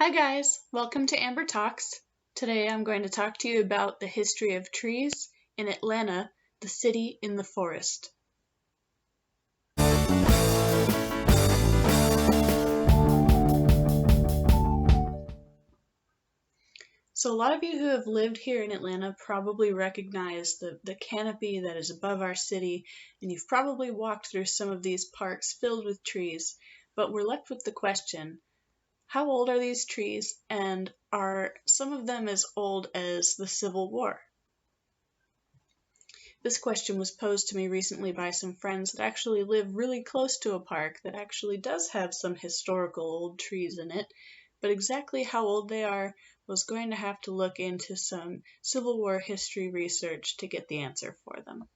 Hi guys, welcome to Amber Talks. Today I'm going to talk to you about the history of trees in Atlanta, the city in the forest. So a lot of you who have lived here in Atlanta probably recognize the canopy that is above our city, and you've probably walked through some of these parks filled with trees, but we're left with the question, how old are these trees, and are some of them as old as the Civil War? This question was posed to me recently by some friends that actually live really close to a park that actually does have some historical old trees in it, but exactly how old they are was going to have to look into some Civil War history research to get the answer for them.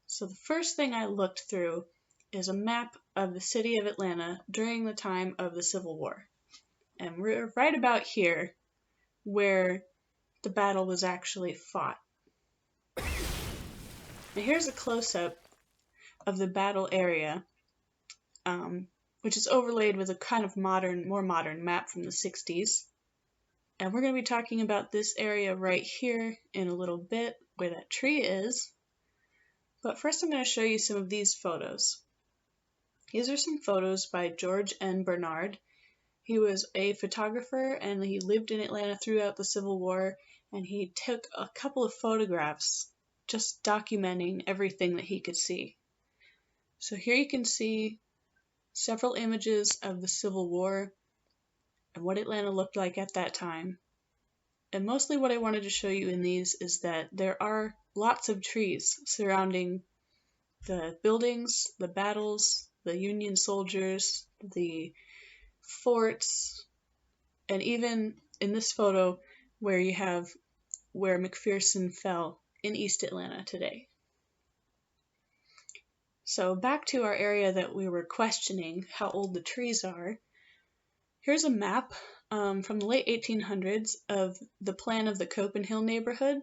So the first thing I looked through is a map of the city of Atlanta during the time of the Civil War. And we're right about here where the battle was actually fought. Now here's a close-up of the battle area, which is overlaid with a kind of more modern map from the 60s. And we're going to be talking about this area right here in a little bit, where that tree is. But first I'm going to show you some of these photos. These are some photos by George N. Bernard. He was a photographer and he lived in Atlanta throughout the Civil War, and he took a couple of photographs just documenting everything that he could see. So here you can see several images of the Civil War and what Atlanta looked like at that time. And mostly what I wanted to show you in these is that there are lots of trees surrounding the buildings, the battles, the Union soldiers, the forts, and even in this photo where you have where McPherson fell in East Atlanta today. So back to our area that we were questioning how old the trees are. Here's a map from the late 1800s of the plan of the Copenhill neighborhood,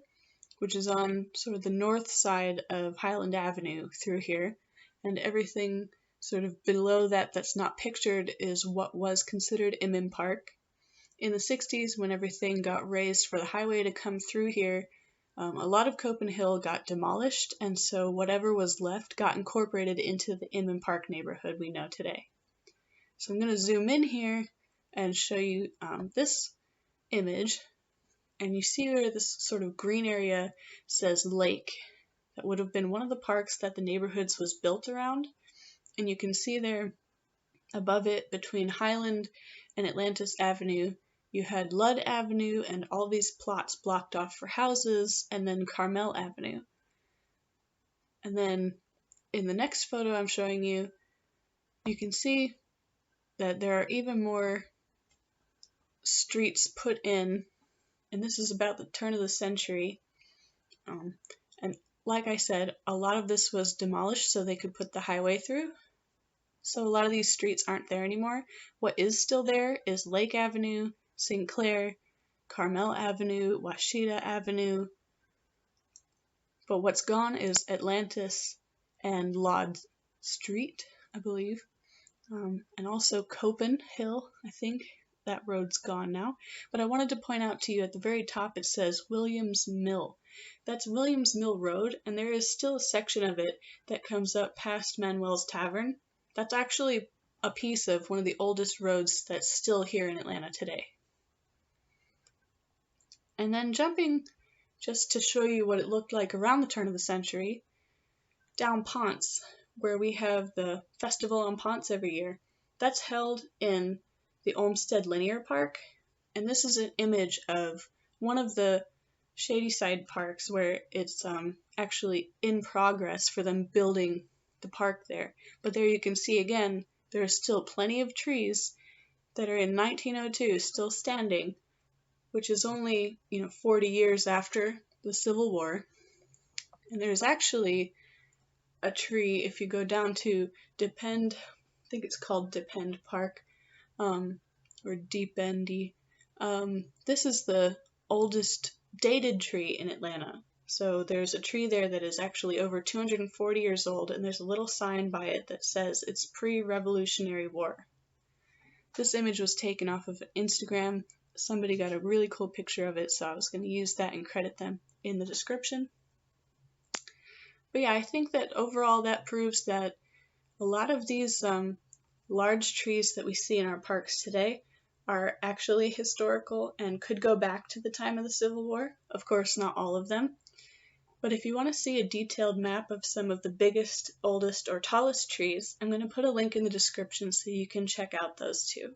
which is on sort of the north side of Highland Avenue through here, and everything sort of below that that's not pictured is what was considered Immen Park. In the 60s, when everything got raised for the highway to come through here, a lot of Copenhill got demolished, and so whatever was left got incorporated into the Immen Park neighborhood we know today. So I'm going to zoom in here and show you this image, and you see where this sort of green area says lake. That would have been one of the parks that the neighborhoods was built around, and you can see there above it between Highland and Atlantis Avenue you had Ludd Avenue and all these plots blocked off for houses, and then Carmel Avenue. And then in the next photo I'm showing you, you can see that there are even more streets put in, and this is about the turn of the century. And like I said, a lot of this was demolished so they could put the highway through. So a lot of these streets aren't there anymore. What is still there is Lake Avenue, St. Clair, Carmel Avenue, Washita Avenue. But what's gone is Atlantis and Lod Street, I believe. And also Copenhill, I think. That road's gone now. But I wanted to point out to you at the very top it says Williams Mill. That's Williams Mill Road, and there is still a section of it that comes up past Manuel's Tavern. That's actually a piece of one of the oldest roads that's still here in Atlanta today. And then jumping just to show you what it looked like around the turn of the century, down Ponce, where we have the Festival on Ponce every year. That's held in the Olmsted Linear Park, and this is an image of one of the Shadyside parks where it's actually in progress for them building the park there. But there you can see again, there are still plenty of trees that are in 1902 still standing, which is only 40 years after the Civil War. And there's actually a tree, if you go down to Depend, I think it's called Depend Park, or Deependy. This is the oldest dated tree in Atlanta. So there's a tree there that is actually over 240 years old, and there's a little sign by it that says it's pre-Revolutionary War. This image was taken off of Instagram. Somebody got a really cool picture of it, so I was going to use that and credit them in the description. But yeah, I think that overall that proves that a lot of these large trees that we see in our parks today are actually historical and could go back to the time of the Civil War. Of course, not all of them. But if you want to see a detailed map of some of the biggest, oldest, or tallest trees, I'm going to put a link in the description so you can check out those too.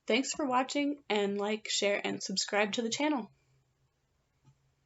Thanks for watching, and like, share, and subscribe to the channel.